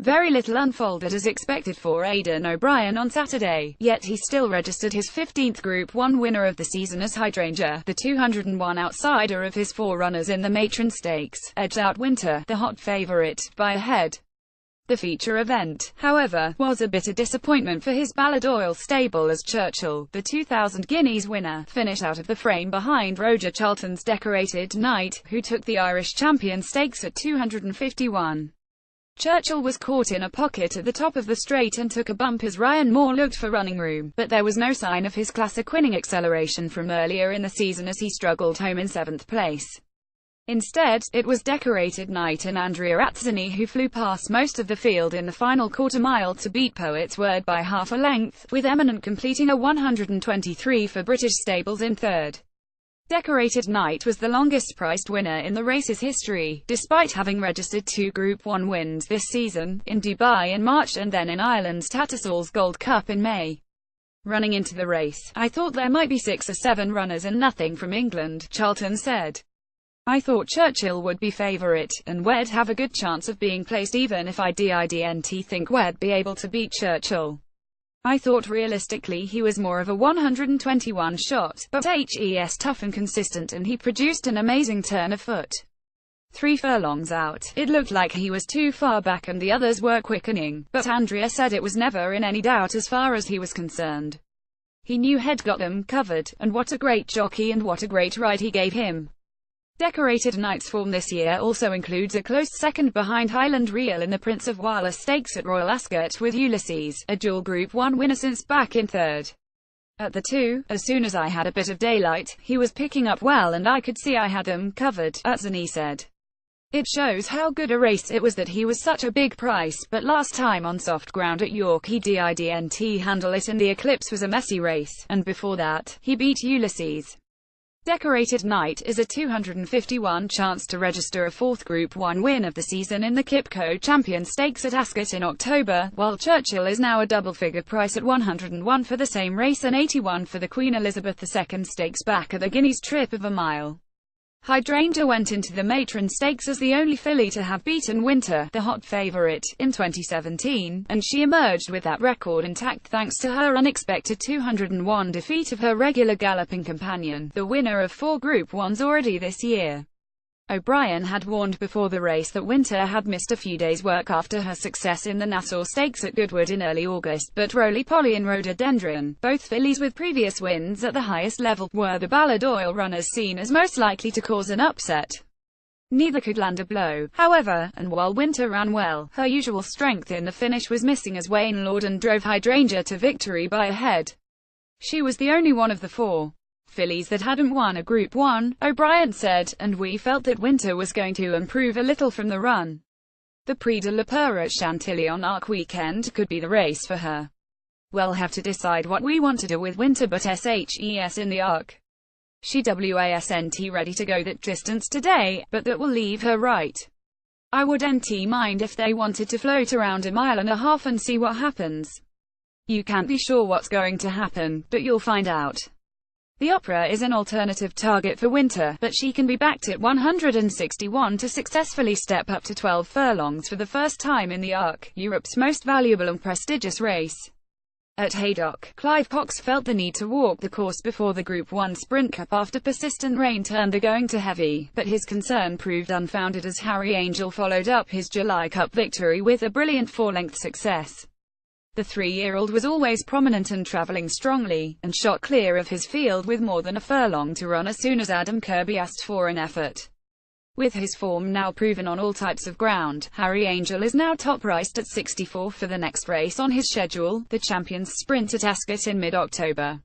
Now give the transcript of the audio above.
Very little unfolded as expected for Aidan O'Brien on Saturday, yet he still registered his 15th Group 1 winner of the season as Hydrangea, the 201 outsider of his forerunners in the Matron Stakes, edged out Winter, the hot favourite, by a head. The feature event, however, was a bitter disappointment for his Balladroyle stable as Churchill, the 2,000 guineas winner, finished out of the frame behind Roger Charlton's Decorated Knight, who took the Irish Champion Stakes at 251. Churchill was caught in a pocket at the top of the straight and took a bump as Ryan Moore looked for running room, but there was no sign of his classic winning acceleration from earlier in the season as he struggled home in 7th place. Instead, it was Decorated Knight and Andrea Atzeni who flew past most of the field in the final quarter-mile to beat Poet's Word by half a length, with Eminent completing a 123 for British Stables in 3rd. Decorated Knight was the longest-priced winner in the race's history, despite having registered 2 Group 1 wins this season, in Dubai in March and then in Ireland's Tattersalls Gold Cup in May. Running into the race, I thought there might be 6 or 7 runners and nothing from England, Charlton said. I thought Churchill would be favourite, and we'd have a good chance of being placed even if I didn't think we'd be able to beat Churchill. I thought realistically he was more of a 121 shot, but he's tough and consistent and he produced an amazing turn of foot. 3 furlongs out, it looked like he was too far back and the others were quickening, but Andrea said it was never in any doubt as far as he was concerned. He knew he'd got them covered, and what a great jockey and what a great ride he gave him. Decorated Knight's form this year also includes a close second behind Highland Reel in the Prince of Wales Stakes at Royal Ascot with Ulysses, a dual Group 1 winner since back in 3rd. At the 2, as soon as I had a bit of daylight, he was picking up well and I could see I had them covered, Atzeni said. It shows how good a race it was that he was such a big price, but last time on soft ground at York he didn't handle it and the Eclipse was a messy race, and before that, he beat Ulysses. Decorated Knight is a 251 chance to register a 4th Group 1 win of the season in the Kipco Champion Stakes at Ascot in October, while Churchill is now a double-figure price at 101 for the same race and 81 for the Queen Elizabeth II Stakes back at the Guineas Trip of a mile. Hydrangea went into the Matron Stakes as the only filly to have beaten Winter, the hot favourite, in 2017, and she emerged with that record intact thanks to her unexpected 201 defeat of her regular galloping companion, the winner of 4 Group 1s already this year. O'Brien had warned before the race that Winter had missed a few days' work after her success in the Nassau Stakes at Goodwood in early August, but Roly Poly and Rhododendron, both fillies with previous wins at the highest level, were the Balladroyle runners seen as most likely to cause an upset. Neither could land a blow, however, and while Winter ran well, her usual strength in the finish was missing as Wayne Lordan drove Hydrangea to victory by a head. She was the only one of the 4 fillies that hadn't won a Group 1, O'Brien said, and we felt that Winter was going to improve a little from the run. The Prix de la Peur at Chantilly on Arc weekend could be the race for her. We'll have to decide what we want to do with Winter, but SHES in the Arc. She wasn't ready to go that distance today, but that will leave her right. I wouldn't mind if they wanted to float around a mile and a half and see what happens. You can't be sure what's going to happen, but you'll find out. The Opera is an alternative target for Winter, but she can be backed at 161 to successfully step up to 12 furlongs for the first time in the Arc, Europe's most valuable and prestigious race. At Haydock, Clive Cox felt the need to walk the course before the Group 1 Sprint Cup after persistent rain turned the going to heavy, but his concern proved unfounded as Harry Angel followed up his July Cup victory with a brilliant 4-length success. The 3-year-old was always prominent and travelling strongly, and shot clear of his field with more than a furlong to run as soon as Adam Kirby asked for an effort. With his form now proven on all types of ground, Harry Angel is now top-priced at 64 for the next race on his schedule, the Champions Sprint at Ascot in mid-October.